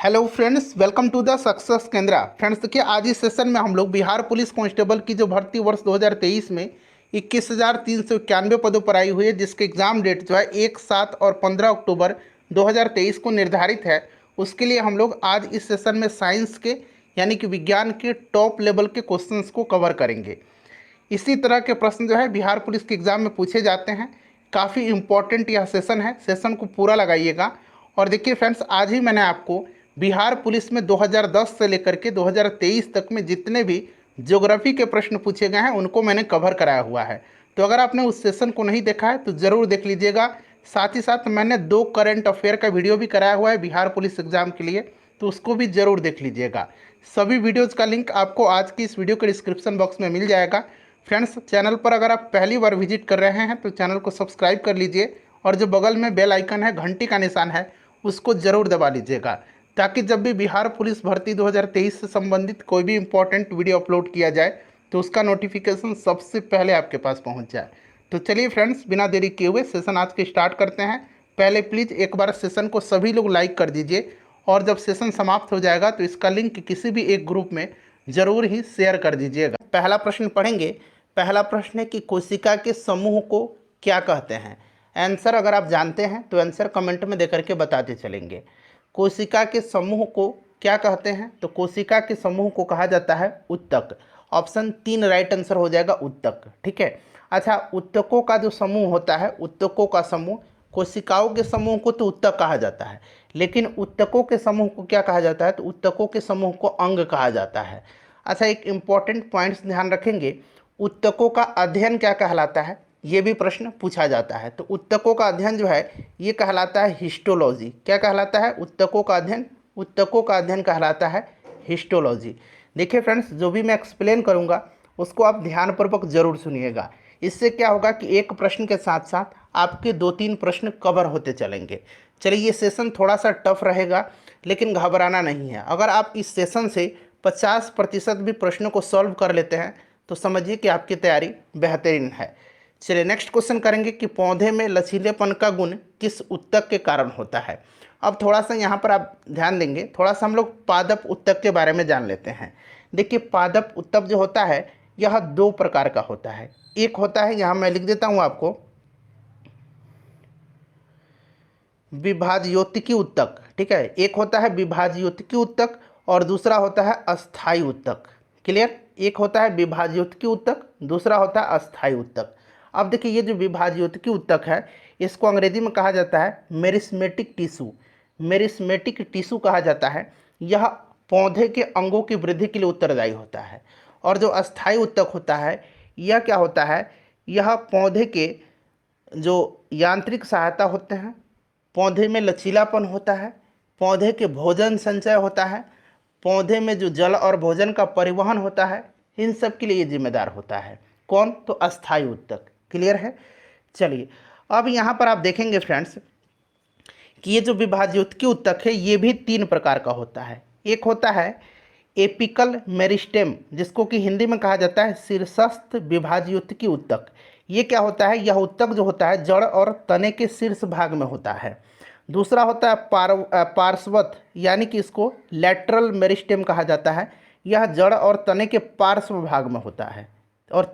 Hello friends, welcome to the success Kendra. Friends देखिए, आज इस सेशन में हम लोग बिहार पुलिस कांस्टेबल की जो भर्ती वर्ष 2023 में 21,391 पदों पर आई हुई है, जिसके एग्ज़ाम डेट जो है 1, 7 और 15 अक्टूबर 2023 को निर्धारित है। उसके लिए हम लोग आज इस सेशन में साइंस के यानी कि विज्ञान के टॉप लेवल के क्वेश्चंस को कवर करेंगे। इसी तरह के प्रश्न जो है बिहार पुलिस के एग्ज़ाम में पूछे जाते हैं। काफ़ी इम्पोर्टेंट यह सेशन है, सेशन को पूरा लगाइएगा। और देखिए फ्रेंड्स, आज ही मैंने आपको बिहार पुलिस में 2010 से लेकर के 2023 तक में जितने भी ज्योग्राफी के प्रश्न पूछे गए हैं उनको मैंने कवर कराया हुआ है। तो अगर आपने उस सेशन को नहीं देखा है तो ज़रूर देख लीजिएगा। साथ ही साथ मैंने 2 करंट अफेयर का वीडियो भी कराया हुआ है बिहार पुलिस एग्ज़ाम के लिए, तो उसको भी ज़रूर देख लीजिएगा। सभी वीडियोज़ का लिंक आपको आज की इस वीडियो के डिस्क्रिप्शन बॉक्स में मिल जाएगा। फ्रेंड्स, चैनल पर अगर आप पहली बार विजिट कर रहे हैं तो चैनल को सब्सक्राइब कर लीजिए और जो बगल में बेल आइकन है, घंटी का निशान है, उसको ज़रूर दबा लीजिएगा, ताकि जब भी बिहार पुलिस भर्ती 2023 से संबंधित कोई भी इम्पोर्टेंट वीडियो अपलोड किया जाए तो उसका नोटिफिकेशन सबसे पहले आपके पास पहुंच जाए। तो चलिए फ्रेंड्स, बिना देरी किए हुए सेशन आज के स्टार्ट करते हैं। पहले प्लीज़ एक बार सेशन को सभी लोग लाइक कर दीजिए और जब सेशन समाप्त हो जाएगा तो इसका लिंक किसी भी एक ग्रुप में ज़रूर ही शेयर कर दीजिएगा। पहला प्रश्न पढ़ेंगे। पहला प्रश्न है कि कोशिका के समूह को क्या कहते हैं। आंसर अगर आप जानते हैं तो आंसर कमेंट में देकर के बताते चलेंगे। कोशिका के समूह को क्या कहते हैं, तो कोशिका के समूह को कहा जाता है उत्तक। ऑप्शन 3 राइट आंसर हो जाएगा, उत्तक। ठीक है। अच्छा, उत्तकों का जो समूह होता है, उत्तकों का समूह, कोशिकाओं के समूह को तो उत्तक कहा जाता है, लेकिन उत्तकों के समूह को क्या कहा जाता है, तो उत्तकों के समूह को अंग कहा जाता है। अच्छा, एक इम्पॉर्टेंट पॉइंट्स ध्यान रखेंगे। उत्तकों का अध्ययन क्या कहलाता है, ये भी प्रश्न पूछा जाता है। तो उत्तकों का अध्ययन जो है ये कहलाता है हिस्टोलॉजी। क्या कहलाता है, उत्तकों का अध्ययन, उत्तकों का अध्ययन कहलाता है हिस्टोलॉजी। देखिए फ्रेंड्स, जो भी मैं एक्सप्लेन करूँगा उसको आप ध्यानपूर्वक जरूर सुनिएगा। इससे क्या होगा कि एक प्रश्न के साथ साथ आपके 2-3 प्रश्न कवर होते चलेंगे। चलिए, ये सेशन थोड़ा सा टफ रहेगा, लेकिन घबराना नहीं है। अगर आप इस सेशन से 50% भी प्रश्नों को सॉल्व कर लेते हैं तो समझिए कि आपकी तैयारी बेहतरीन है। चलिए नेक्स्ट क्वेश्चन करेंगे कि पौधे में लचीलेपन का गुण किस उत्तक के कारण होता है। अब थोड़ा सा यहाँ पर आप ध्यान देंगे, थोड़ा सा हम लोग पादप उत्तक के बारे में जान लेते हैं। देखिए, पादप उत्तक जो होता है यह 2 प्रकार का होता है। एक होता है, यहाँ मैं लिख देता हूँ आपको, विभाज्योतिकी उत्तक। ठीक है, एक होता है विभाज्योतिकी उत्तक और दूसरा होता है अस्थायी उत्तक। क्लियर। एक होता है विभाज्योतिकी उत्तक, दूसरा होता है अस्थायी उत्तक। अब देखिए, ये जो विभाज्योतिकी उत्तक है इसको अंग्रेजी में कहा जाता है मेरिस्मेटिक टिश्यू। मेरिस्मेटिक टिश्यू कहा जाता है। यह पौधे के अंगों की वृद्धि के लिए उत्तरदायी होता है। और जो अस्थायी उत्तक होता है यह क्या होता है, यह पौधे के जो यांत्रिक सहायता होते हैं, पौधे में लचीलापन होता है, पौधे के भोजन संचय होता है, पौधे में जो जल और भोजन का परिवहन होता है, इन सब के लिए ये जिम्मेदार होता है। कौन, तो अस्थायी उत्तक। क्लियर है। चलिए, अब यहाँ पर आप देखेंगे फ्रेंड्स कि ये जो विभाज्योतिकी उत्तक है ये भी 3 प्रकार का होता है। एक होता है एपिकल मेरिस्टेम, जिसको कि हिंदी में कहा जाता है शीर्षस्थ विभाज्योतिकी उत्तक। ये क्या होता है, यह उत्तक जो होता है जड़ और तने के शीर्ष भाग में होता है। दूसरा होता है पार्श्वत, यानी कि इसको लैटरल मेरिस्टेम कहा जाता है। यह जड़ और तने के पार्श्व भाग में होता है। और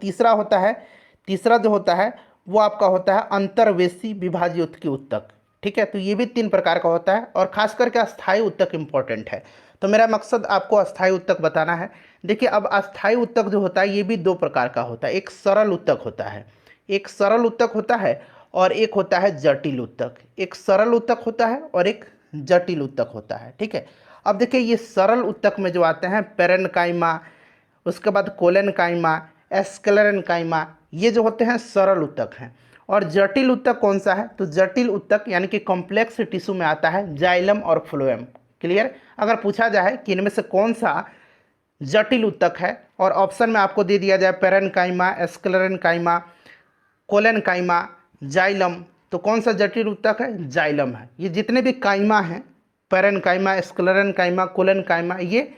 तीसरा जो होता है वो आपका होता है अंतर्वेशी विभाज्योतिकी उत्तक। ठीक है, तो ये भी 3 प्रकार का होता है और खास करके अस्थायी उत्तक इंपॉर्टेंट है। तो मेरा मकसद आपको अस्थायी उत्तक बताना है। देखिए, अब अस्थायी उत्तक जो होता है ये भी 2 प्रकार का होता है। एक सरल उत्तक होता है, एक सरल उत्तक होता है और एक होता है जटिल उत्तक। एक सरल उत्तक होता है और एक जटिल उत्तक होता है। ठीक है। अब देखिए, ये सरल उत्तक में जो आते हैं पेरेन्काइमा, उसके बाद कोलेनकाइमा, एस्क्लेरेन्काइमा, ये जो होते हैं सरल उत्तक हैं। और जटिल उत्तक कौन सा है, तो जटिल उत्तक यानी कि कॉम्प्लेक्स टिश्यू में आता है जाइलम और फ्लोएम। क्लियर। अगर पूछा जाए कि इनमें से कौन सा जटिल उत्तक है और ऑप्शन में आपको दे दिया जाए पेरेन्काइमा, एस्क्लेरेन्काइमा, कोलेनकाइमा, जाइलम, तो कौन सा जटिल उत्तक है, जाइलम है। ये जितने भी काइमा हैं, पेरेन्काइमा, एस्क्लेरेन्काइमा, कोलेनकाइमा, ये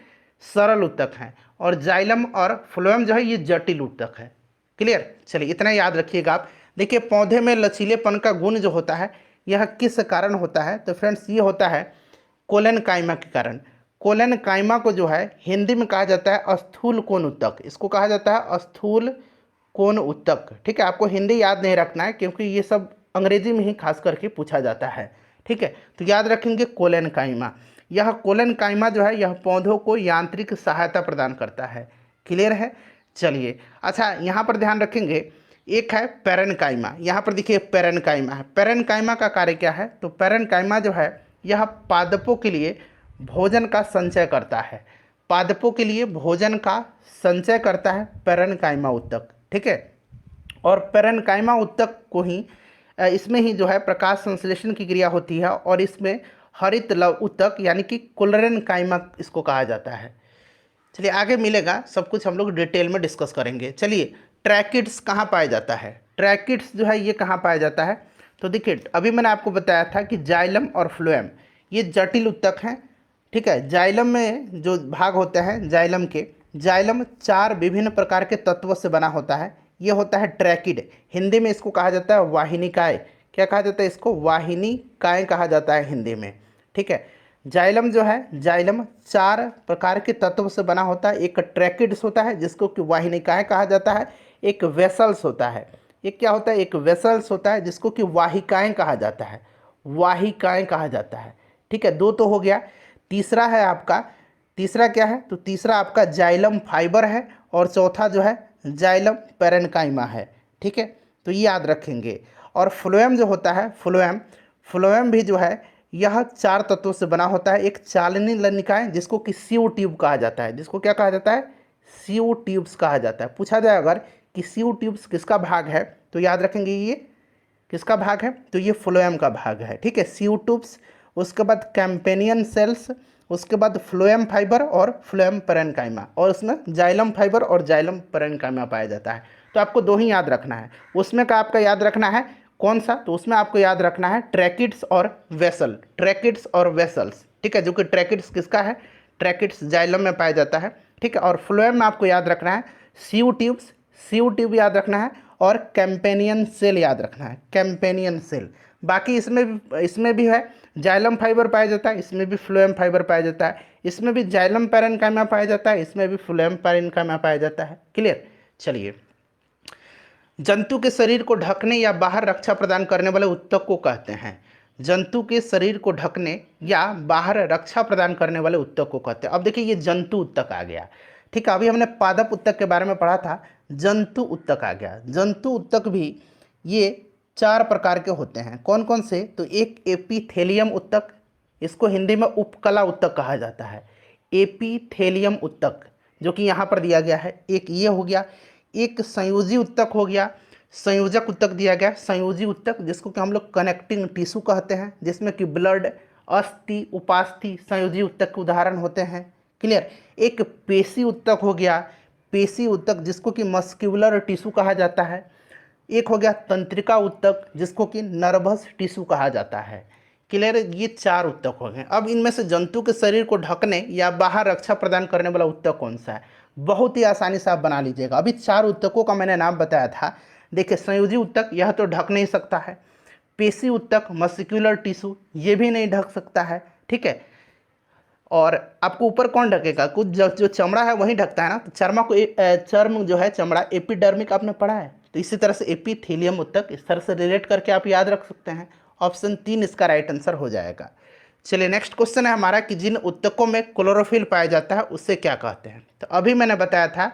सरल उत्तक हैं और जाइलम और फ्लोएम जो है ये जटिल उत्तक है। क्लियर। चलिए, इतना याद रखिएगा आप। देखिए, पौधे में लचीलेपन का गुण जो होता है यह किस कारण होता है, तो फ्रेंड्स ये होता है कोलन कायमा के कारण। कोलन कायमा को जो है हिंदी में कहा जाता है स्थूल कोण उत्तक, इसको कहा जाता है स्थूल कोण उत्तक। ठीक है, आपको हिंदी याद नहीं रखना है क्योंकि ये सब अंग्रेजी में ही खास करके पूछा जाता है। ठीक है, तो याद रखेंगे कोलन कायमा। यह कोलन कायमा जो है यह पौधों को यांत्रिक सहायता प्रदान करता है। क्लियर है? चलिए, अच्छा यहाँ पर ध्यान रखेंगे, एक है पेरेन्काइमा। यहाँ पर देखिए पेरेन्काइमा है। पेरेन्काइमा का कार्य क्या है? तो पेरेन्काइमा जो है यह पादपों के लिए भोजन का संचय करता है। पादपों के लिए भोजन का संचय करता है पेरेन्काइमा उत्तक। ठीक है, और पेरेन्काइमा उत्तक को ही इसमें ही जो है प्रकाश संश्लेषण की क्रिया होती है और इसमें हरित लव उत्तक यानी कि कोलेरेन्काइमा इसको कहा जाता है। चलिए आगे मिलेगा, सब कुछ हम लोग डिटेल में डिस्कस करेंगे। चलिए, ट्रैकिड्स कहाँ पाया जाता है? ट्रैकिड्स जो है ये कहाँ पाया जाता है? तो देखिए अभी मैंने आपको बताया था कि जाइलम और फ्लोएम ये जटिल उत्तक हैं। ठीक है, जाइलम में जो भाग होते हैं जाइलम के, जाइलम 4 विभिन्न प्रकार के तत्वों से बना होता है। ये होता है ट्रैकिड, हिंदी में इसको कहा जाता है वाहिनिकाय। क्या कहा जाता है इसको? वाहिनिकाय कहा जाता है हिंदी में। ठीक है, जाइलम जो है जाइलम 4 प्रकार के तत्व से बना होता है। एक ट्रैकिड्स होता है जिसको कि वाहिनिकाएं कहा जाता है, एक वेसल्स होता है। एक क्या होता है? एक वेसल्स होता है जिसको कि वाहिकाएं कहा जाता है, वाहिकाएं कहा जाता है। ठीक है, 2 तो हो गया। तीसरा है आपका, तीसरा क्या है? तो तीसरा आपका जाइलम फाइबर है और चौथा जो है जाइलम पेरेन्काइमा है। ठीक है, तो ये याद रखेंगे। और फ्लोएम जो होता है, फ्लोएम भी जो है यह 4 तत्वों से बना होता है। एक चालनी लनिकाएं जिसको कि सीओ ट्यूब कहा जाता है, जिसको क्या कहा जाता है? सीओ ट्यूब्स कहा जाता है। पूछा जाए अगर कि सीओ ट्यूब्स किसका भाग है तो याद रखेंगे ये किसका भाग है? तो ये फ्लोएम का भाग है। ठीक है, सीओ ट्यूब्स, उसके बाद कैम्पेनियन सेल्स, उसके बाद फ्लोएम फाइबर और फ्लोएम पेरेन्काइमा, और उसमें जाइलम फाइबर और जाइलम पेरेन्काइमा पाया जाता है। तो आपको 2 ही याद रखना है। उसमें का आपका याद रखना है कौन सा? तो उसमें आपको याद रखना है ट्रैकिड्स और वेसल, ट्रैकिड्स और वेसल्स। ठीक है, जो कि ट्रैकिड्स किसका है? ट्रैकिड्स जाइलम में पाया जाता है। ठीक है, और फ्लोएम में आपको याद रखना है सीओ ट्यूब्स, सीओ ट्यूब याद रखना है और कैम्पेनियन सेल याद रखना है, कैम्पेनियन सेल। बाकी इसमें भी है जाइलम फाइबर पाया जाता है, इसमें भी फ्लोएम फाइबर पाया जाता है, इसमें भी जाइलम पेरेन्काइमा पाया जाता है, इसमें भी फ्लोएम पेरेन्काइमा पाया जाता है। क्लियर? चलिए, जंतु के शरीर को ढकने या बाहर रक्षा प्रदान करने वाले उत्तक को कहते हैं। जंतु के शरीर को ढकने या बाहर रक्षा प्रदान करने वाले उत्तक को कहते हैं। अब देखिए ये जंतु उत्तक आ गया। ठीक है, अभी हमने पादप उत्तक के बारे में पढ़ा था, जंतु उत्तक आ गया। जंतु उत्तक भी ये 4 प्रकार के होते हैं। कौन कौन से? तो एक एपीथेलियम उत्तक, इसको हिंदी में उपकला उत्तक कहा जाता है, एपीथेलियम उत्तक, जो कि यहाँ पर दिया गया है। एक ये हो गया, एक संयोजी उत्तक हो गया, संयोजक उत्तक दिया गया, संयोजी उत्तक जिसको कि हम लोग कनेक्टिंग टिश्यू कहते हैं, जिसमें कि ब्लड, अस्थि, उपास्थि संयोजी उत्तक के उदाहरण होते हैं। क्लियर? एक पेशी उत्तक हो गया, पेशी उत्तक जिसको कि मस्क्यूलर टिश्यू कहा जाता है। एक हो गया तंत्रिका उत्तक जिसको कि नर्वस टिश्यू कहा जाता है। क्लियर? ये 4 उत्तक हो गए। अब इनमें से जंतु के शरीर को ढकने या बाहर रक्षा प्रदान करने वाला उत्तक कौन सा है? बहुत ही आसानी से आप बना लीजिएगा। अभी 4 उत्तकों का मैंने नाम बताया था। देखिए, संयोजी उत्तक यह तो ढक नहीं सकता है, पेशी उत्तक मस्क्यूलर टिश्यू ये भी नहीं ढक सकता है। ठीक है, और आपको ऊपर कौन ढकेगा? कुछ जो चमड़ा है वही ढकता है ना, तो चर्म जो है चमड़ा एपिडर्मिक आपने पढ़ा है, तो इसी तरह से एपीथेलियम उत्तक इस तरह से रिलेट करके आप याद रख सकते हैं। ऑप्शन 3 इसका राइट आंसर हो जाएगा। चलिए नेक्स्ट क्वेश्चन है हमारा कि जिन उत्तकों में क्लोरोफिल पाया जाता है उससे क्या कहते हैं? तो अभी मैंने बताया था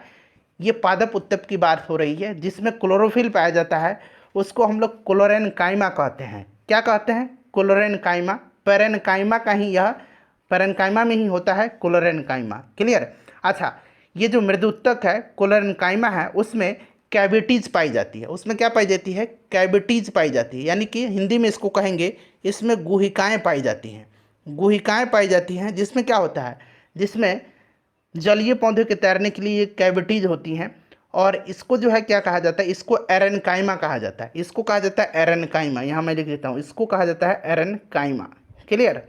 ये पादप उत्तक की बात हो रही है, जिसमें क्लोरोफिल पाया जाता है उसको हम लोग क्लोरेन्काइमा कहते हैं। क्या कहते हैं? क्लोरेन्काइमा। पेरेन्काइमा का ही यह, पेरेन्काइमा में ही होता है क्लोरेन्काइमा। क्लियर? अच्छा, ये जो मृदुत्तक है क्लोरेन्काइमा है उसमें कैविटीज पाई जाती है। उसमें क्या पाई जाती है? कैविटीज पाई जाती है, यानी कि हिंदी में इसको कहेंगे इसमें गुहिकाएँ पाई जाती हैं। गुहिकाएँ पाई जाती हैं जिसमें क्या होता है? जिसमें जलीय पौधे के तैरने के लिए कैविटीज होती हैं, और इसको जो है क्या कहा जाता है? इसको एरेन्काइमा कहा जाता है। इसको कहा जाता है एरेन्काइमा, यहाँ मैं लिख देता हूँ, इसको कहा जाता है एरेन्काइमा। क्लियर?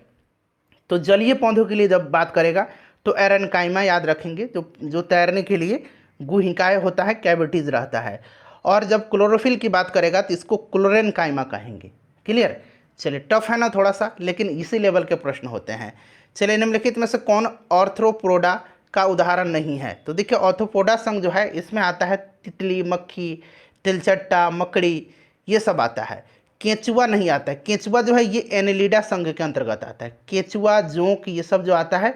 तो जलीय पौधों के लिए जब बात करेगा तो एरेन्काइमा याद रखेंगे, जो तैरने के लिए गुहिकाएँ होता है, कैविटीज रहता है। और जब क्लोरोफिल की बात करेगा तो इसको क्लोरेन्काइमा कहेंगे। क्लियर? चलिए, टफ है ना थोड़ा सा, लेकिन इसी लेवल के प्रश्न होते हैं। चलिए निम्नलिखित में से कौन ऑर्थ्रोपोडा का उदाहरण नहीं है? तो देखिए ऑर्थ्रोपोडा संघ जो है इसमें आता है तितली, मक्खी, तिलचट्टा, मकड़ी, ये सब आता है। केंचुआ नहीं आता है। केंचुआ जो है ये एनेलिडा संघ के अंतर्गत आता है। केंचुआ, जोंक, ये सब जो आता है,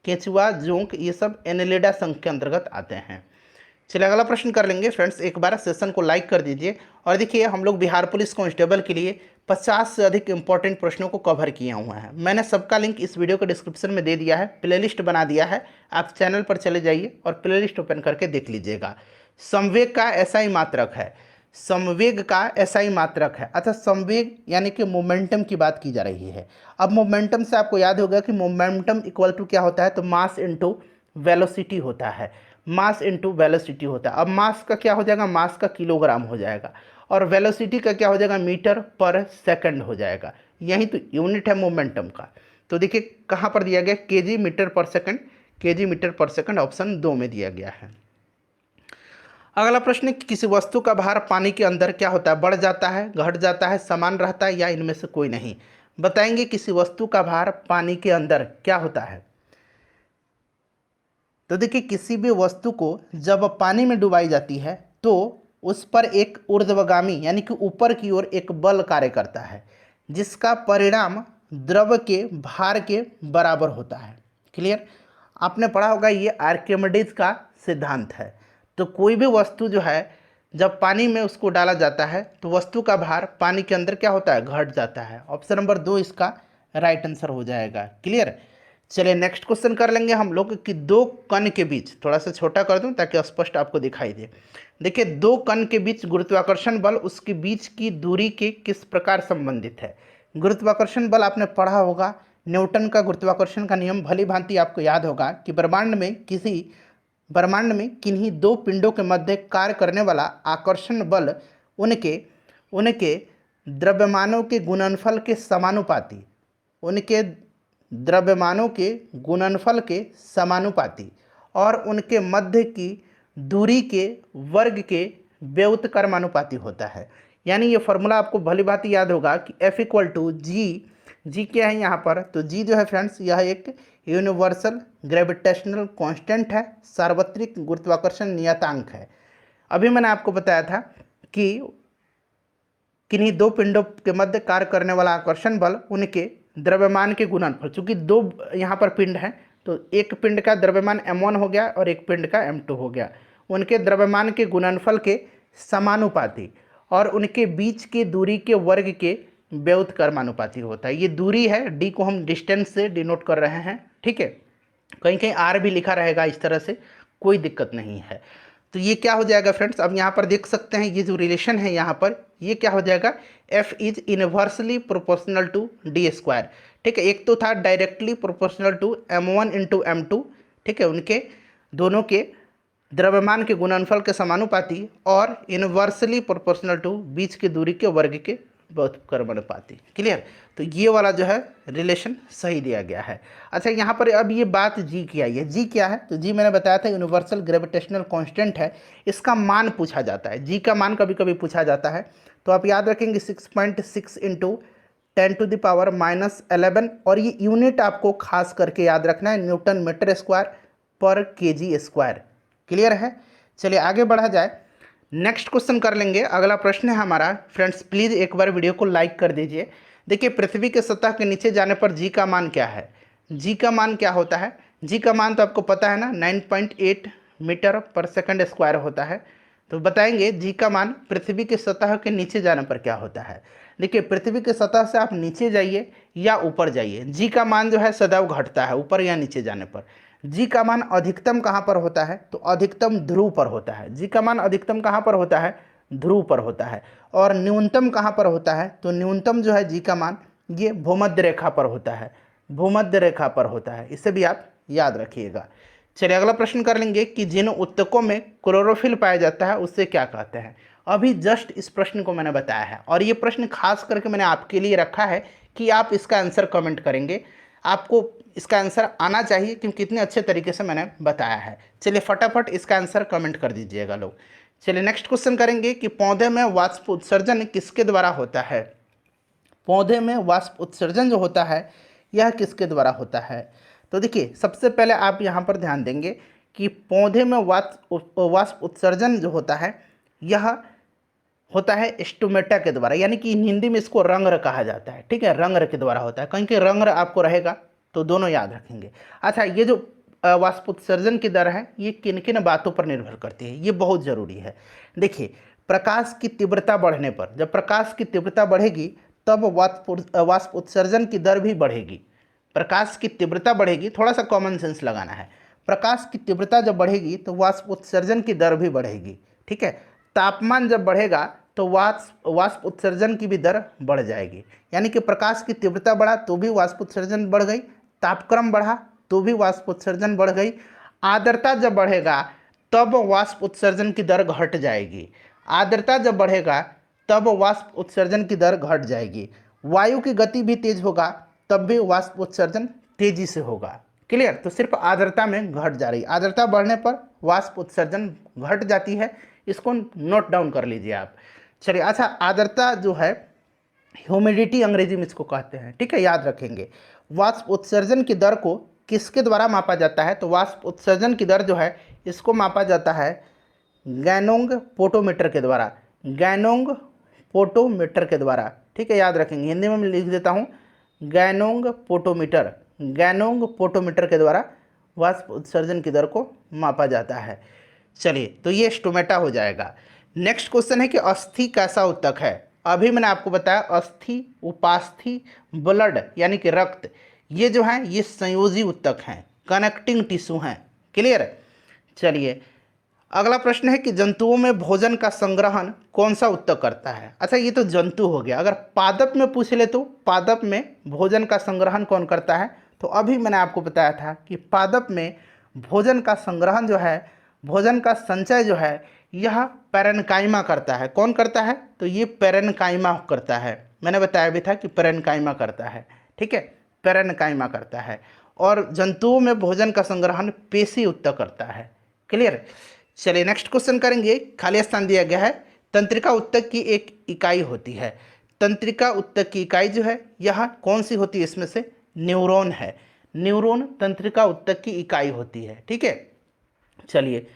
केंचुआ, जोंक, ये सब एनेलिडा संघ के अंतर्गत आते हैं। चलिए अगला प्रश्न कर लेंगे फ्रेंड्स। एक बार सेशन को लाइक कर दीजिए और देखिए हम लोग बिहार पुलिस कांस्टेबल के लिए 50 से अधिक इंपॉर्टेंट प्रश्नों को कवर किए हुए हैं। मैंने सबका लिंक इस वीडियो के डिस्क्रिप्शन में दे दिया है, प्लेलिस्ट बना दिया है। आप चैनल पर चले जाइए और प्लेलिस्ट ओपन करके देख लीजिएगा। संवेग का एसआई मात्रक है। संवेग का एसआई मात्रक है। अच्छा, संवेग यानी कि मोमेंटम की बात की जा रही है। अब मोमेंटम से आपको याद होगा कि मोमेंटम इक्वल टू क्या होता है? तो मास इंटू वेलोसिटी होता है। मास इंटू वेलोसिटी होता है। अब मास का क्या हो जाएगा? मास का किलोग्राम हो जाएगा और वेलोसिटी का क्या हो जाएगा? मीटर पर सेकंड हो जाएगा। यही तो यूनिट है मोमेंटम का। तो देखिए कहाँ पर दिया गया? केजी मीटर पर सेकंड। केजी मीटर पर सेकंड ऑप्शन 2 में दिया गया है। अगला प्रश्न है कि किसी वस्तु का भार पानी के अंदर क्या होता है? बढ़ जाता है, घट जाता है, समान रहता है या इनमें से कोई नहीं? बताएंगे किसी वस्तु का भार पानी के अंदर क्या होता है? तो देखिए किसी भी वस्तु को जब पानी में डुबाई जाती है तो उस पर एक ऊर्ध्वगामी यानी कि ऊपर की ओर एक बल कार्य करता है जिसका परिणाम द्रव के भार के बराबर होता है। क्लियर? आपने पढ़ा होगा, ये आर्किमिडीज का सिद्धांत है। तो कोई भी वस्तु जो है जब पानी में उसको डाला जाता है तो वस्तु का भार पानी के अंदर क्या होता है? घट जाता है। ऑप्शन नंबर 2 इसका राइट आंसर हो जाएगा। क्लियर? चलिए नेक्स्ट क्वेश्चन कर लेंगे हम लोग कि दो कण के बीच, थोड़ा सा छोटा कर दूं ताकि स्पष्ट आपको दिखाई दे। देखिए दो कण के बीच गुरुत्वाकर्षण बल उसके बीच की दूरी के किस प्रकार संबंधित है? गुरुत्वाकर्षण बल आपने पढ़ा होगा, न्यूटन का गुरुत्वाकर्षण का नियम भली भांति आपको याद होगा कि ब्रह्मांड में किन्हीं दो पिंडों के मध्य कार्य करने वाला आकर्षण बल उनके उनके द्रव्यमानों के गुणनफल के समानुपाती उनके द्रव्यमानों के गुणनफल के समानुपाती और उनके मध्य की दूरी के वर्ग के व्युत्क्रमानुपाती होता है। यानी ये फॉर्मूला आपको भली भांति याद होगा कि F इक्वल टू जी क्या है यहाँ पर? तो जी जो है फ्रेंड्स यह एक यूनिवर्सल ग्रेविटेशनल कांस्टेंट है, सार्वत्रिक गुरुत्वाकर्षण नियतांक है। अभी मैंने आपको बताया था कि किन्हीं दो पिंडों के मध्य कार्य करने वाला आकर्षण बल उनके द्रव्यमान के गुणनफल, चूंकि दो यहाँ पर पिंड हैं तो एक पिंड का द्रव्यमान m1 हो गया और एक पिंड का m2 हो गया, उनके द्रव्यमान के गुणनफल के समानुपाती और उनके बीच की दूरी के वर्ग के व्युत्क्रमानुपाती होता है। ये दूरी है, d को हम डिस्टेंस से डिनोट कर रहे हैं। ठीक है, कहीं कहीं r भी लिखा रहेगा, इस तरह से कोई दिक्कत नहीं है। तो ये क्या हो जाएगा फ्रेंड्स? अब यहाँ पर देख सकते हैं ये जो रिलेशन है यहाँ पर, ये क्या हो जाएगा? F is inversely proportional to D square. ठीक है, एक तो था directly proportional to m1 into m2। ठीक है, उनके दोनों के द्रव्यमान के गुणनफल के समानुपाती और इनवर्सली प्रोपोर्शनल टू बीच की दूरी के वर्ग के व्युत्क्रमानुपाती। क्लियर? तो ये वाला जो है रिलेशन सही दिया गया है। अच्छा, यहाँ पर अब ये बात जी की आई है। जी क्या है? तो जी मैंने बताया था यूनिवर्सल ग्रेविटेशनल कांस्टेंट है, इसका मान पूछा जाता है। जी का मान कभी कभी पूछा जाता है, तो आप याद रखेंगे 6.6 इंटू 10⁻⁻11 और ये यूनिट आपको खास करके याद रखना है, न्यूटन मीटर स्क्वायर पर केजी स्क्वायर। क्लियर है? चलिए आगे बढ़ा जाए, नेक्स्ट क्वेश्चन कर लेंगे। अगला प्रश्न है हमारा फ्रेंड्स, प्लीज़ एक बार वीडियो को लाइक कर दीजिए। देखिए पृथ्वी के सतह के नीचे जाने पर जी का मान क्या है? जी का मान क्या होता है? जी का मान तो आपको पता है ना, 9.8 मीटर पर सेकंड स्क्वायर होता है। तो बताएंगे जी का मान पृथ्वी के सतह के नीचे जाने पर क्या होता है। देखिए पृथ्वी के सतह से आप नीचे जाइए या ऊपर जाइए, जी का मान जो है सदैव घटता है ऊपर या नीचे जाने पर। जी का मान अधिकतम कहाँ पर होता है? तो अधिकतम ध्रुव पर होता है। जी का मान अधिकतम कहाँ पर होता है? ध्रुव पर होता है। और न्यूनतम कहाँ पर होता है? तो न्यूनतम जो है जी का मान ये भूमध्य रेखा पर होता है, भूमध्य रेखा पर होता है। इसे भी आप याद रखिएगा। चलिए अगला प्रश्न कर लेंगे कि जिन उत्तकों में क्लोरोफिल पाया जाता है उससे क्या कहते हैं। अभी जस्ट इस प्रश्न को मैंने बताया है और ये प्रश्न खास करके मैंने आपके लिए रखा है कि आप इसका आंसर कमेंट करेंगे। आपको इसका आंसर आना चाहिए क्योंकि कितने अच्छे तरीके से मैंने बताया है। चलिए फटाफट इसका आंसर कमेंट कर दीजिएगा लोग। चलिए नेक्स्ट क्वेश्चन करेंगे कि पौधे में वाष्प उत्सर्जन किसके द्वारा होता है। पौधे में वाष्प उत्सर्जन जो होता है यह किसके द्वारा होता है? तो देखिए सबसे पहले आप यहाँ पर ध्यान देंगे कि पौधे में वाष्प उत्सर्जन जो होता है यह होता है स्टोमेटा के द्वारा, यानी कि हिंदी में इसको रंग्र कहा जाता है। ठीक है, रंग्र के द्वारा होता है, कहीं के रंग्र आपको रहेगा तो दोनों याद रखेंगे। अच्छा, ये जो वाष्पोत्सर्जन की दर है ये किन किन बातों पर निर्भर करती है, ये बहुत ज़रूरी है। देखिए, प्रकाश की तीव्रता बढ़ने पर, जब प्रकाश की तीव्रता बढ़ेगी तब वाष्प उत्सर्जन की दर भी बढ़ेगी। प्रकाश की तीव्रता बढ़ेगी, थोड़ा सा कॉमन सेंस लगाना है, प्रकाश की तीव्रता जब बढ़ेगी तो वाष्प उत्सर्जन की दर भी बढ़ेगी। ठीक है, तापमान जब बढ़ेगा तो वाष्प उत्सर्जन की भी दर बढ़ जाएगी, यानी कि प्रकाश की तीव्रता बढ़ा तो भी वाष्प उत्सर्जन बढ़ गई, तापक्रम बढ़ा तो भी वाष्प उत्सर्जन बढ़ गई। आर्द्रता जब बढ़ेगा तब वाष्प उत्सर्जन की दर घट जाएगी, आर्द्रता जब बढ़ेगा तब वाष्प उत्सर्जन की दर घट जाएगी। वायु की गति भी तेज होगा तब भी वाष्प उत्सर्जन तेजी से होगा। क्लियर, तो सिर्फ आर्द्रता में घट जा रही, आर्द्रता बढ़ने पर वाष्प उत्सर्जन घट जाती है, इसको नोट डाउन कर लीजिए आप। चलिए, अच्छा, आर्द्रता जो है ह्यूमिडिटी अंग्रेजी में इसको कहते हैं। ठीक है, याद रखेंगे। वाष्प उत्सर्जन की दर को किसके द्वारा मापा जाता है, तो वाष्प उत्सर्जन की दर जो है इसको मापा जाता है गैनोंग पोटोमीटर के द्वारा, गैनोंग पोटोमीटर के द्वारा। ठीक है, याद रखेंगे, हिंदी में मैं लिख देता हूँ गैनोंग पोटोमीटर, गैनोंग पोटोमीटर के द्वारा वाष्प उत्सर्जन की दर को मापा जाता है। चलिए, तो ये स्टोमेटा हो जाएगा। नेक्स्ट क्वेश्चन है कि अस्थि कैसा उत्तक है। अभी मैंने आपको बताया अस्थि, उपास्थि, ब्लड यानी कि रक्त, ये जो है ये संयोजी उत्तक हैं, कनेक्टिंग टिश्यू हैं। क्लियर। चलिए, अगला प्रश्न है कि जंतुओं में भोजन का संग्रहण कौन सा उत्तक करता है। अच्छा, ये तो जंतु हो गया। अगर पादप में पूछ ले तो पादप में भोजन का संग्रहण कौन करता है, तो अभी मैंने आपको बताया था कि पादप में भोजन का संग्रहण जो है, भोजन का संचय जो है यह पैरेन्काइमा करता है। कौन करता है, तो ये पैरेन्काइमा करता है। मैंने बताया भी था कि पैरेन्काइमा करता है। ठीक है, पैरेन्काइमा करता है। और जंतुओं में भोजन का संग्रहण पेशी उत्तक करता है। क्लियर। चलिए, नेक्स्ट क्वेश्चन करेंगे। खाली स्थान दिया गया है, तंत्रिका उत्तक की एक इकाई होती है। तंत्रिका उत्तक की इकाई जो है यह कौन सी होती है, इसमें से न्यूरॉन है। न्यूरॉन तंत्रिका उत्तक की इकाई होती है। ठीक है। चलिए,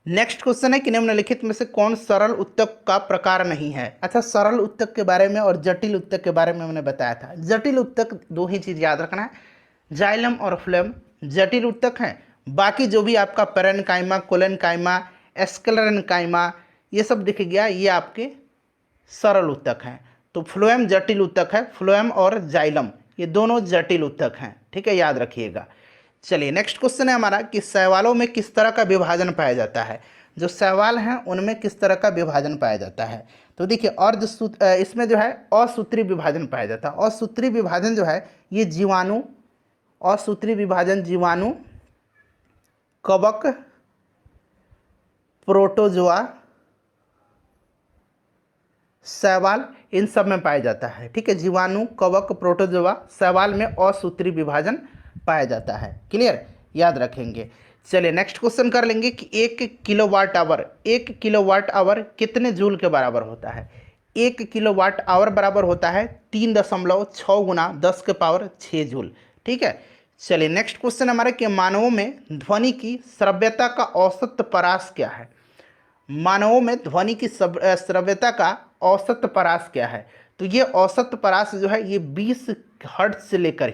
नेक्स्ट क्वेश्चन है कि निम्नलिखित में से कौन सरल उत्तक का प्रकार नहीं है। अच्छा, सरल उत्तक के बारे में और जटिल उत्तक के बारे में मैंने बताया था। जटिल उत्तक दो ही चीज़ याद रखना है, जाइलम और फ्लोएम जटिल उत्तक हैं। बाकी जो भी आपका पैरेन्काइमा, कोलेन्काइमा, एस्क्लेरेन्काइमा ये सब दिख गया, ये आपके सरल उत्तक हैं। तो फ्लोएम जटिल उत्तक है, फ्लोएम और जाइलम ये दोनों जटिल उत्तक हैं। ठीक है, याद रखिएगा। चलिए, नेक्स्ट क्वेश्चन है हमारा कि शैवालों में किस तरह का विभाजन पाया जाता है। जो शैवाल हैं उनमें किस तरह का विभाजन पाया जाता है, तो देखिए इसमें जो है असूत्री विभाजन पाया जाता है। असूत्री विभाजन जो है ये जीवाणु, असूत्री विभाजन जीवाणु, कवक, प्रोटोजोआ, शैवाल इन सब में पाया जाता है। ठीक है, जीवाणु, कवक, प्रोटोजोआ, शैवाल में असूत्री विभाजन पाया जाता है। क्लियर, याद रखेंगे। चलिए, नेक्स्ट क्वेश्चन कर लेंगे कि 1 किलोवाट आवर कितने जूल के बराबर होता है। 1 किलोवाट आवर बराबर होता है 3.6 गुना 10 के पावर 6 जूल। ठीक है। चलिए, नेक्स्ट क्वेश्चन हमारा कि मानवों में ध्वनि की श्रव्यता का औसत परास क्या है। मानवों में ध्वनि की श्रव्यता का औसत परास क्या है, तो ये औसत परास जो है ये 20 हर्ट्ज से लेकर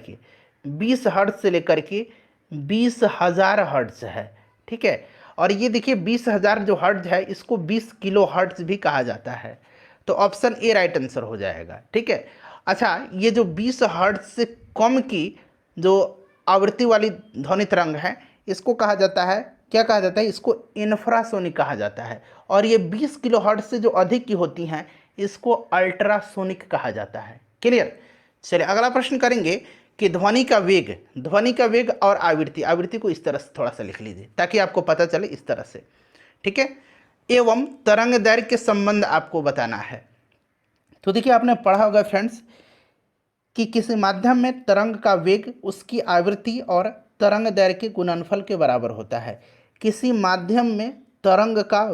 के 20,000 हर्ट्ज है। ठीक है, और ये देखिए 20,000 जो हर्ट्ज है इसको 20 किलो हर्ट्ज भी कहा जाता है। तो ऑप्शन ए राइट आंसर हो जाएगा। ठीक है। अच्छा, ये जो 20 हर्ट्ज से कम की जो आवृत्ति वाली ध्वनि तरंग है इसको कहा जाता है, क्या कहा जाता है, इसको इंफ्रासोनिक कहा जाता है। और ये 20 किलो हर्ट्ज से जो अधिक की होती हैं इसको अल्ट्रासोनिक कहा जाता है। क्लियर। चलिए, अगला प्रश्न करेंगे कि ध्वनि का वेग और आवृत्ति को इस तरह से थोड़ा सा लिख लीजिए ताकि आपको पता चले इस तरह से। ठीक है, एवं तरंग दैर्घ्य के संबंध आपको बताना है। तो देखिए, आपने पढ़ा होगा फ्रेंड्स कि किसी माध्यम में तरंग का वेग उसकी आवृत्ति और तरंग दैर्घ्य के गुणनफल के बराबर होता है। किसी माध्यम में तरंग का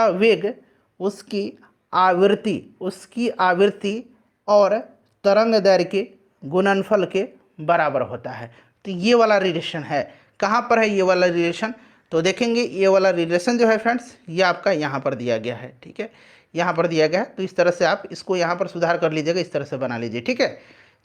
वेग उसकी आवृत्ति और तरंग दैर्घ्य के गुणनफल के बराबर होता है। तो ये वाला रिलेशन है। कहाँ पर है ये वाला रिलेशन? तो देखेंगे ये वाला रिलेशन जो है फ्रेंड्स, ये आपका यहाँ पर दिया गया है, ठीक है, यहाँ पर दिया गया है। तो इस तरह से आप इसको यहाँ पर सुधार कर लीजिएगा, इस तरह से बना लीजिए, ठीक है।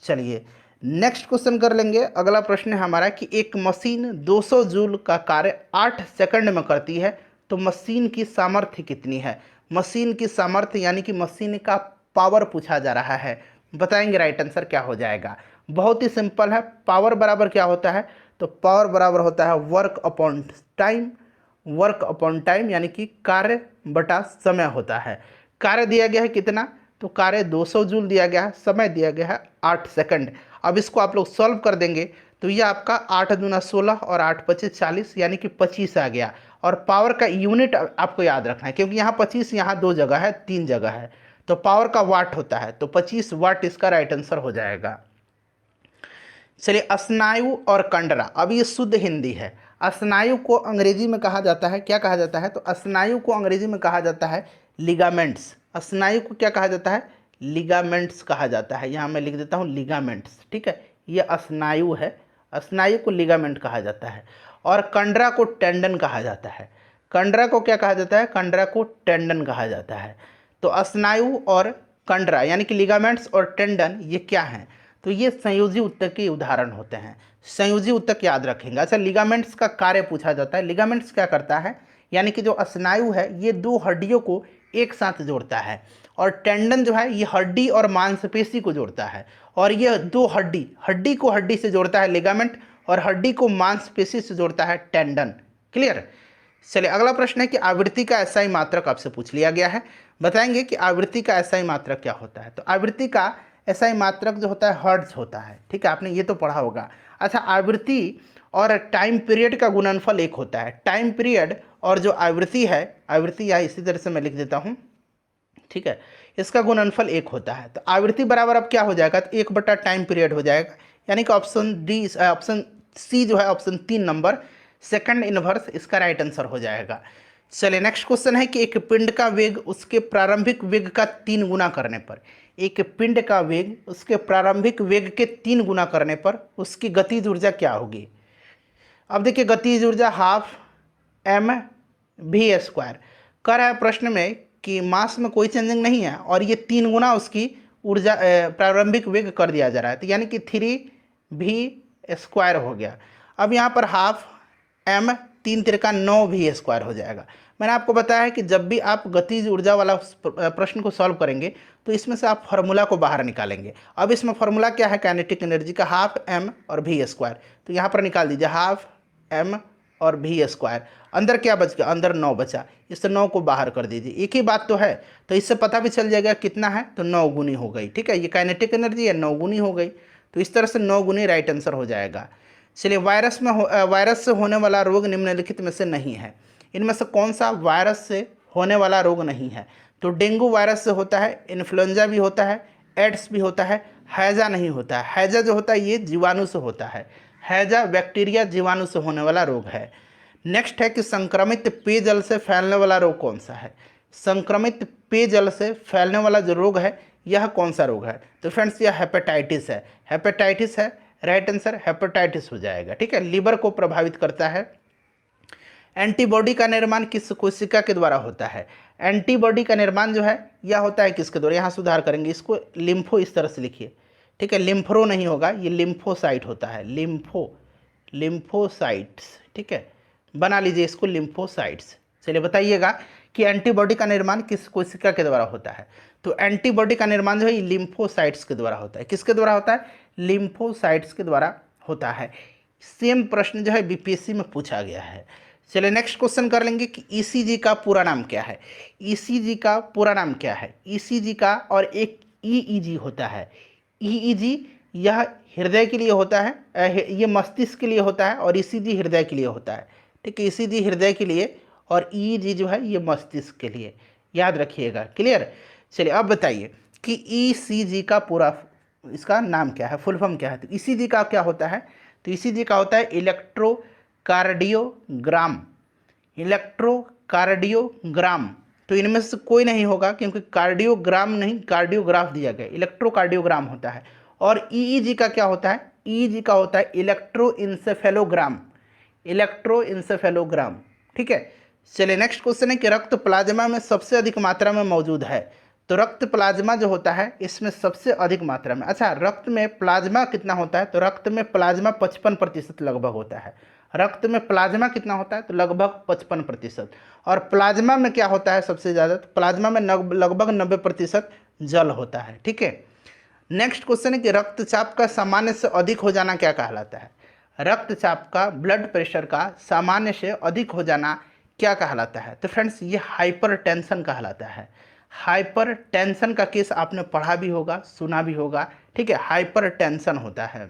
चलिए नेक्स्ट क्वेश्चन कर लेंगे। अगला प्रश्न है हमारा कि एक मशीन 200 जूल का कार्य 8 सेकंड में करती है, तो मशीन की सामर्थ्य कितनी है? मशीन की सामर्थ्य यानी कि मशीन का पावर पूछा जा रहा है। बताएंगे राइट आंसर क्या हो जाएगा। बहुत ही सिंपल है। पावर बराबर क्या होता है? तो पावर बराबर होता है work upon time. Work upon time यानी कि कार्य बटा समय होता है। कार्य दिया गया है कितना? तो कार्य 200 जूल दिया गया है, समय दिया गया है 8 सेकंड। अब इसको आप लोग सॉल्व कर देंगे तो ये आपका 8 दूना 16 और 8 पच्चीस 40 यानी कि 25 आ गया। और पावर का यूनिट आपको याद रखना है, क्योंकि यहाँ 25 यहाँ 2 जगह है, 3 जगह है, तो पावर का वाट होता है, तो 25 वाट इसका राइट आंसर हो जाएगा। चलिए स्नायु और कंडरा, अब ये शुद्ध हिंदी है। स्नायु को अंग्रेजी में कहा जाता है, क्या कहा जाता है? तो स्नायु को अंग्रेजी में कहा जाता है लिगामेंट्स। स्नायु को क्या कहा जाता है? लिगामेंट्स कहा जाता है। यहाँ मैं लिख देता हूँ लिगामेंट्स, ठीक है, ये स्नायु है, स्नायु को लिगामेंट कहा जाता है। और कंडरा को टेंडन कहा जाता है। कंडरा को क्या कहा जाता है? कंडरा को टेंडन कहा जाता है। तो स्नायु और कंडरा यानी कि लिगामेंट्स और टेंडन ये क्या हैं? तो ये संयोजी ऊतक के उदाहरण होते हैं। संयोजी ऊतक याद रखेंगे। अच्छा, लिगामेंट्स का कार्य पूछा जाता है। लिगामेंट्स क्या करता है? यानी कि जो स्नायु है ये दो हड्डियों को एक साथ जोड़ता है, और टेंडन जो है ये हड्डी और मांसपेशी को जोड़ता है। और ये दो हड्डी, हड्डी को हड्डी से जोड़ता है लिगामेंट, और हड्डी को मांसपेशी से जोड़ता है टेंडन। क्लियर? चलिए अगला प्रश्न है कि आवृत्ति का एसआई मात्रक आपसे पूछ लिया गया है। बताएंगे कि आवृत्ति का एसआई मात्रक क्या होता है। तो आवृत्ति का एसआई मात्रक जो होता है हर्ट्ज होता है, ठीक है, आपने ये तो पढ़ा होगा। अच्छा, आवृत्ति और टाइम पीरियड का गुणनफल एक होता है। टाइम पीरियड और जो आवृत्ति है, आवृत्ति यहाँ इसी तरह से मैं लिख देता हूँ, ठीक है, इसका गुणनफल एक होता है। तो आवृत्ति बराबर अब क्या हो जाएगा? तो 1 बटा टाइम पीरियड हो जाएगा, यानी कि ऑप्शन डी, ऑप्शन सी जो है, ऑप्शन 3 नंबर सेकंड इनवर्स इसका राइट आंसर हो जाएगा। चलिए नेक्स्ट क्वेश्चन है कि एक पिंड का वेग उसके प्रारंभिक वेग का 3 गुना करने पर, एक पिंड का वेग उसके प्रारंभिक वेग के 3 गुना करने पर उसकी गतिज ऊर्जा क्या होगी? अब देखिए गतिज ऊर्जा हाफ एम वी स्क्वायर कर रहा है प्रश्न में कि मास में कोई चेंजिंग नहीं है, और ये 3 गुना उसकी ऊर्जा प्रारंभिक वेग कर दिया जा रहा है, तो यानी कि 3v² हो गया। अब यहाँ पर हाफ एम 3 तिरका 9v² हो जाएगा। मैंने आपको बताया है कि जब भी आप गतिज ऊर्जा वाला प्रश्न को सॉल्व करेंगे तो इसमें से आप फार्मूला को बाहर निकालेंगे। अब इसमें फार्मूला क्या है काइनेटिक एनर्जी का? हाफ एम और v²। तो यहाँ पर निकाल दीजिए हाफ एम और v²। अंदर क्या बच गया? अंदर 9 बचा, इससे 9 को बाहर कर दीजिए। एक ही बात तो है, तो इससे पता भी चल जाएगा कितना है, तो 9 गुनी हो गई, ठीक है, ये काइनेटिक एनर्जी है, 9 गुनी हो गई। तो इस तरह से 9 गुनी राइट आंसर हो जाएगा। चलिए वायरस से होने वाला रोग निम्नलिखित में से नहीं है। इनमें से कौन सा वायरस से होने वाला रोग नहीं है? तो डेंगू वायरस से होता है, इन्फ्लुएंजा भी होता है, एड्स भी होता है, हैजा नहीं होता है। हैजा जो होता है ये जीवाणु से होता है, हैजा बैक्टीरिया जीवाणु से होने वाला रोग है। नेक्स्ट है कि संक्रमित पेयजल से फैलने वाला रोग कौन सा है? संक्रमित पेयजल से फैलने वाला जो रोग है यह कौन सा रोग है? तो फ्रेंड्स यह हेपेटाइटिस है। हेपेटाइटिस है, राइट आंसर हेपेटाइटिस हो जाएगा, ठीक है। लीवर को प्रभावित करता है। एंटीबॉडी का निर्माण किस कोशिका के द्वारा होता है? एंटीबॉडी का निर्माण जो है यह होता है किसके द्वारा? यहाँ सुधार करेंगे, इसको लिम्फो इस तरह से लिखिए, ठीक है, लिम्फरो नहीं होगा, ये लिम्फोसाइट होता है, लिम्फोसाइट्स, ठीक है, बना लीजिए इसको लिम्फोसाइट्स। चलिए बताइएगा कि एंटीबॉडी का निर्माण किस कोशिका के द्वारा होता है? तो एंटीबॉडी का निर्माण जो है लिम्फोसाइट्स के द्वारा होता है। किसके द्वारा होता है? लिम्फोसाइट्स के द्वारा होता है। सेम प्रश्न जो है बीपीएससी में पूछा गया है। चलिए नेक्स्ट क्वेश्चन कर लेंगे कि ईसीजी का पूरा नाम क्या है? ईसीजी का पूरा नाम क्या है? ईसीजी का और एक ईईजी होता है। ईईजी यह हृदय के लिए होता है, ये मस्तिष्क के लिए होता है, और ईसीजी हृदय के लिए होता है, ठीक है। ईसीजी हृदय के लिए और ईईजी जो है ये मस्तिष्क के लिए, याद रखिएगा। क्लियर? चलिए अब बताइए कि ईसीजी का पूरा इसका नाम क्या है, फुल फॉर्म क्या है? तो ईसीजी का क्या होता है? तो ईसीजी का होता है इलेक्ट्रोकार्डियोग्राम। इलेक्ट्रोकार्डियोग्राम, तो इनमें से कोई नहीं होगा क्योंकि कार्डियोग्राम नहीं, कार्डियोग्राफ दिया गया, इलेक्ट्रोकार्डियोग्राम होता है। और ईईजी का क्या होता है? ईजी का होता है इलेक्ट्रोइंसेफेलोग्राम, इलेक्ट्रोइंसेफेलोग्राम। ठीक है, चलिए नेक्स्ट क्वेश्चन है कि रक्त प्लाज्मा में सबसे अधिक मात्रा में मौजूद है। तो रक्त प्लाज्मा जो होता है इसमें सबसे अधिक मात्रा में, अच्छा रक्त में प्लाज्मा कितना होता है, तो रक्त में प्लाज्मा 55% लगभग होता है। रक्त में प्लाज्मा कितना होता है, तो लगभग 55%। और प्लाज्मा में क्या होता है सबसे ज़्यादा, तो प्लाज्मा में लगभग 90% जल होता है। ठीक है, नेक्स्ट क्वेश्चन है कि रक्तचाप का सामान्य से अधिक हो जाना क्या कहलाता है। रक्तचाप का, ब्लड प्रेशर का सामान्य से अधिक हो जाना क्या कहलाता है, तो फ्रेंड्स ये हाइपरटेंशन कहलाता है। हाइपरटेंशन का केस आपने पढ़ा भी होगा, सुना भी होगा। ठीक है, हाइपरटेंशन होता है।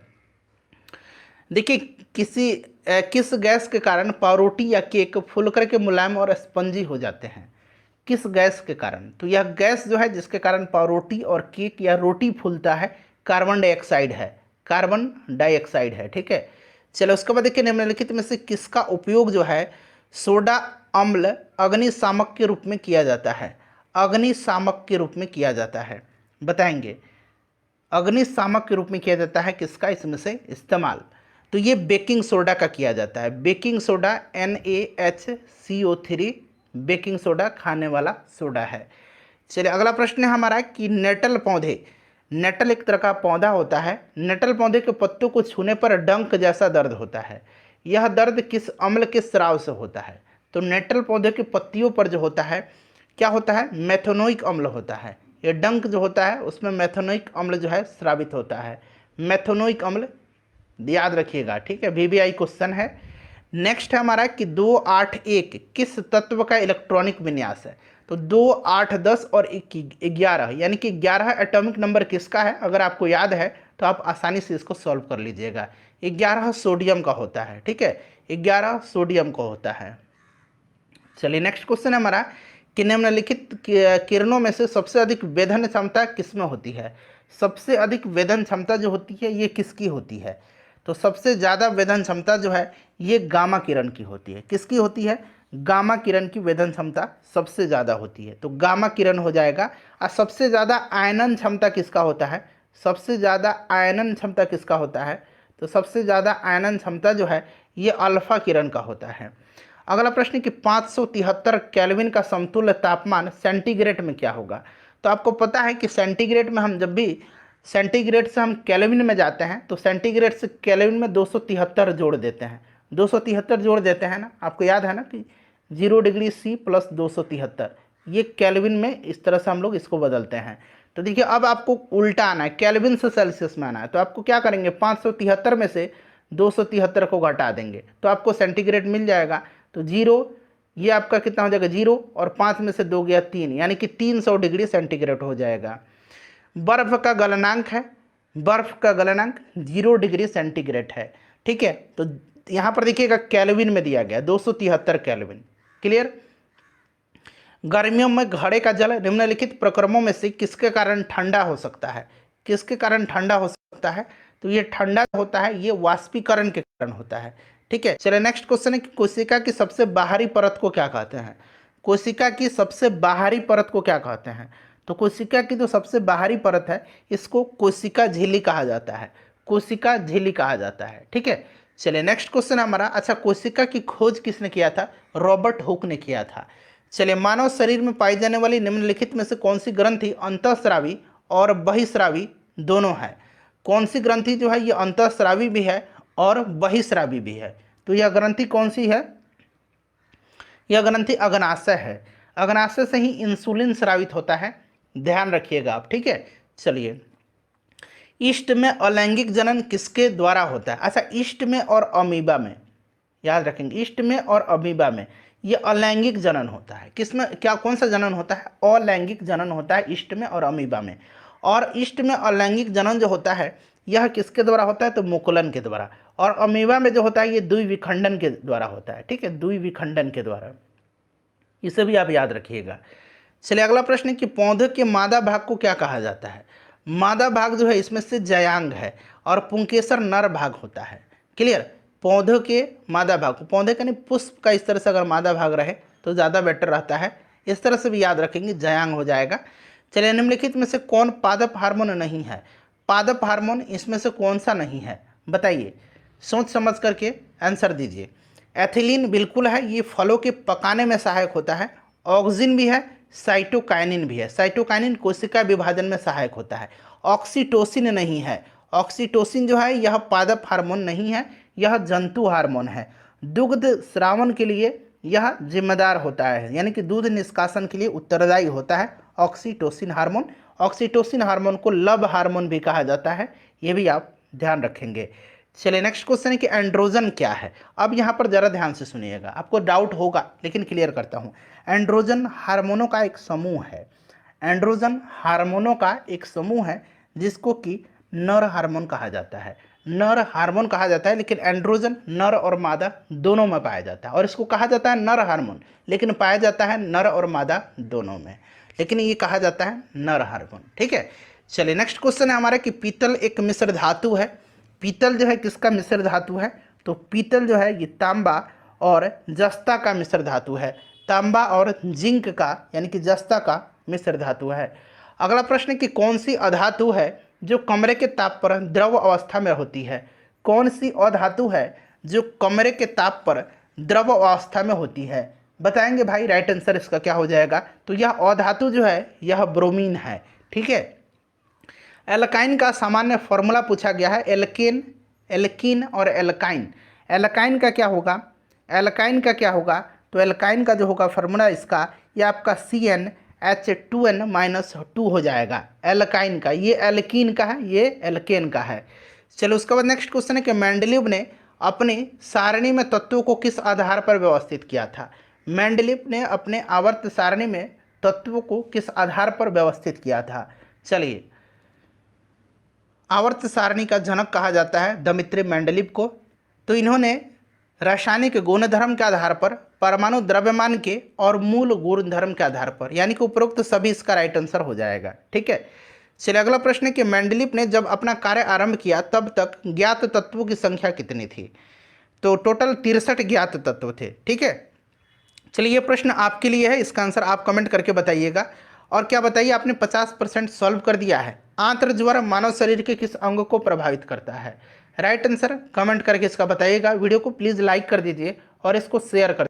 देखिए किस गैस के कारण पावरोटी या केक फूलकर के मुलायम और स्पंजी हो जाते हैं, किस गैस के कारण, तो यह गैस जो है जिसके कारण पावरोटी और केक या रोटी फूलता है कार्बन डाइऑक्साइड है, कार्बन डाइऑक्साइड है। ठीक है, चलो उसके बाद देखिए निम्नलिखित में से किसका उपयोग जो है सोडा अम्ल अग्निशामक के रूप में किया जाता है, अग्निशामक के रूप में किया जाता है, बताएंगे। अग्निशामक के रूप में किया जाता है किसका इसमें से इस्तेमाल, तो ये बेकिंग सोडा का किया जाता है। Baking soda NaHCO3 baking soda खाने वाला सोडा है। चलिए अगला प्रश्न है हमारा कि नेटल पौधे, नेटल एक तरह का पौधा होता है, नेटल पौधे के पत्तों को छूने पर डंक जैसा दर्द होता है, यह दर्द किस अम्ल के स्राव से होता है, तो नेटल पौधे की पत्तियों पर जो होता है क्या होता है, मेथोनोइक अम्ल होता है। ये डंक जो होता है उसमें मेथोनोइक अम्ल जो है स्रावित होता है, मेथोनोइक अम्ल याद रखिएगा। ठीक है, VBI क्वेश्चन है। नेक्स्ट है हमारा कि 2, 8, 1 किस तत्व का इलेक्ट्रॉनिक विन्यास है, तो 2, 8, 10 और 11 यानी कि 11 एटॉमिक नंबर किसका है, अगर आपको याद है तो आप आसानी से इसको सॉल्व कर लीजिएगा। 11 सोडियम का होता है। ठीक है, 11 सोडियम का होता है। चलिए नेक्स्ट क्वेश्चन है हमारा कि निम्नलिखित किरणों में से सबसे अधिक वेधन क्षमता किसमें होती है, सबसे अधिक वेधन क्षमता जो होती है ये किसकी होती है, तो सबसे ज़्यादा वेधन क्षमता जो है ये गामा किरण की होती है। किसकी होती है, गामा किरण की वेधन क्षमता सबसे ज़्यादा होती है, तो गामा किरण हो जाएगा। और सबसे ज़्यादा आयनन क्षमता किसका होता है, सबसे ज़्यादा आयनन क्षमता किसका होता है, तो सबसे ज़्यादा आयनन क्षमता जो है ये अल्फा किरण का होता है। अगला प्रश्न कि 573 केल्विन का समतुल्य तापमान सेंटीग्रेड में क्या होगा, तो आपको पता है कि सेंटीग्रेड में हम जब भी सेंटीग्रेड से हम केल्विन में जाते हैं तो सेंटीग्रेड से केल्विन में 273 जोड़ देते हैं, 273 जोड़ देते हैं ना, आपको याद है ना कि 0 डिग्री C प्लस 273, ये केल्विन में इस तरह से हम लोग इसको बदलते हैं। तो देखिए अब आपको उल्टा आना है, केल्विन से सेल्सियस में आना है, तो आपको क्या करेंगे 573 में से 273 को घटा देंगे तो आपको सेंटीग्रेड मिल जाएगा। तो 0 ये आपका कितना हो जाएगा 0 और 5 में से 2 गया 3 यानी कि 300 डिग्री सेंटीग्रेड हो जाएगा। बर्फ का गलनांक है, बर्फ का गलनांक 0 डिग्री सेंटीग्रेड है। ठीक है, तो यहाँ पर देखिएगा केल्विन में दिया गया 273 केल्विन। क्लियर। गर्मियों में घड़े का जल निम्नलिखित प्रक्रमों में से किसके कारण ठंडा हो सकता है, किसके कारण ठंडा हो सकता है, तो ये ठंडा होता है ये वाष्पीकरण के कारण होता है। ठीक है, चलिए नेक्स्ट क्वेश्चन है कि कोशिका की सबसे बाहरी परत को क्या कहते हैं, कोशिका की सबसे बाहरी परत को क्या कहते हैं, तो कोशिका की जो सबसे बाहरी परत है इसको कोशिका झिल्ली कहा जाता है, कोशिका झिल्ली कहा जाता है। ठीक है, चलिए नेक्स्ट क्वेश्चन हमारा, अच्छा कोशिका की खोज किसने किया था, रॉबर्ट हुक ने किया था। चलिए मानव शरीर में पाई जाने वाली निम्नलिखित में से कौन सी ग्रंथि अंतःस्रावी और बहिस्रावी दोनों है, कौन सी ग्रंथि जो है ये अंतःस्रावी भी है और बहिस्रावी भी है, तो यह ग्रंथि कौन सी है, यह ग्रंथि अग्नाशय है, अग्नाशय से ही इंसुलिन स्रावित होता है, ध्यान रखिएगा आप। ठीक है, चलिए ईस्ट में अलैंगिक जनन किसके द्वारा होता है, अच्छा ईस्ट में और अमीबा में याद रखेंगे, ईस्ट में और अमीबा में ये अलैंगिक जनन होता है, किसमें क्या कौन सा जनन होता है, अलैंगिक जनन होता है ईस्ट में और अमीबा में। और ईस्ट में अलैंगिक जनन जो होता है यह किसके द्वारा होता है, तो मुकुलन के द्वारा, और अमीबा में जो होता है ये द्विविखंडन के द्वारा होता है। ठीक है, द्विविखंडन के द्वारा, इसे भी आप याद रखिएगा। चलिए अगला प्रश्न है कि पौधे के मादा भाग को क्या कहा जाता है, मादा भाग जो है इसमें से जयांग है और पुंकेसर नर भाग होता है। क्लियर, पौधे के मादा भाग, पौधे का नहीं पुष्प का इस तरह से अगर मादा भाग रहे तो ज़्यादा बेटर रहता है, इस तरह से भी याद रखेंगे जयांग हो जाएगा। चलिए निम्नलिखित में से कौन पादप हार्मोन नहीं है, पादप हार्मोन इसमें से कौन सा नहीं है, बताइए, सोच समझ करके आंसर दीजिए। एथिलीन बिल्कुल है, ये फलों के पकाने में सहायक होता है। ऑक्सिन भी है, साइटोकाइनिन भी है। साइटोकाइनिन कोशिका विभाजन में सहायक होता है। ऑक्सीटोसिन नहीं है। ऑक्सीटोसिन जो है यह पादप हार्मोन नहीं है, यह जंतु हार्मोन है। दुग्ध स्रावन के लिए यह जिम्मेदार होता है, यानी कि दूध निष्कासन के लिए उत्तरदायी होता है ऑक्सीटोसिन हार्मोन। ऑक्सीटोसिन हार्मोन को लव हार्मोन भी कहा जाता है, ये भी आप ध्यान रखेंगे। चलिए नेक्स्ट क्वेश्चन है कि एंड्रोजन क्या है। अब यहाँ पर ज़रा ध्यान से सुनिएगा, आपको डाउट होगा लेकिन क्लियर करता हूँ। एंड्रोजन हार्मोनों का एक समूह है। एंड्रोजन हार्मोनों का एक समूह है जिसको कि नर हार्मोन कहा जाता है। नर हार्मोन कहा जाता है, लेकिन एंड्रोजन नर और मादा दोनों में पाया जाता है। और इसको कहा जाता है नर हार्मोन, लेकिन पाया जाता है नर और मादा दोनों में, लेकिन ये कहा जाता है नर हार्मोन। ठीक है, चलिए नेक्स्ट क्वेश्चन है हमारा कि पीतल एक मिश्र धातु है। पीतल जो है किसका मिश्र धातु है? तो पीतल जो है ये तांबा और जस्ता का मिश्र धातु है। तांबा और जिंक का, यानी कि जस्ता का मिश्र धातु है। अगला प्रश्न कि कौन सी अधातु है जो कमरे के ताप पर द्रव अवस्था में होती है? कौन सी अधातु है जो कमरे के ताप पर द्रव अवस्था में होती है? बताएंगे भाई, राइट आंसर इसका क्या हो जाएगा? तो यह अधातु जो है यह ब्रोमीन है। ठीक है, एल्काइन का सामान्य फॉर्मूला पूछा गया है। एल्केन, एल्कीन और एल्काइन। एल्काइन का क्या होगा? एल्काइन का क्या होगा? तो एल्काइन का जो होगा फॉर्मूला इसका, ये आपका CnH2n-2 हो जाएगा एल्काइन का। ये एल्कीन का है, ये एल्केन का है। चलो उसके बाद नेक्स्ट क्वेश्चन है कि मेंडलीव ने अपनी सारणी में तत्वों को किस आधार पर व्यवस्थित किया था? मेंडलीव ने अपने आवर्त सारणी में तत्वों को किस आधार पर व्यवस्थित किया था? चलिए, आवर्त सारणी का जनक कहा जाता है दमित्री मेंडलीव को। तो इन्होंने रासायनिक गुणधर्म के आधार पर, परमाणु द्रव्यमान के और मूल गुणधर्म के आधार पर, यानी कि उपरोक्त सभी इसका राइट आंसर हो जाएगा। ठीक है, चलिए अगला प्रश्न है कि मेंडलीव ने जब अपना कार्य आरंभ किया तब तक ज्ञात तत्वों की संख्या कितनी थी? तो टोटल 63 ज्ञात तत्व थे। ठीक है, चलिए ये प्रश्न आपके लिए है, इसका आंसर आप कमेंट करके बताइएगा। और क्या बताइए, आपने 50% सॉल्व कर दिया है। आंत्र ज्वर मानव शरीर के किस अंग को प्रभावित करता है? राइट आंसर कमेंट करके इसका बताइएगा। वीडियो को प्लीज़ लाइक कर दीजिए और इसको शेयर कर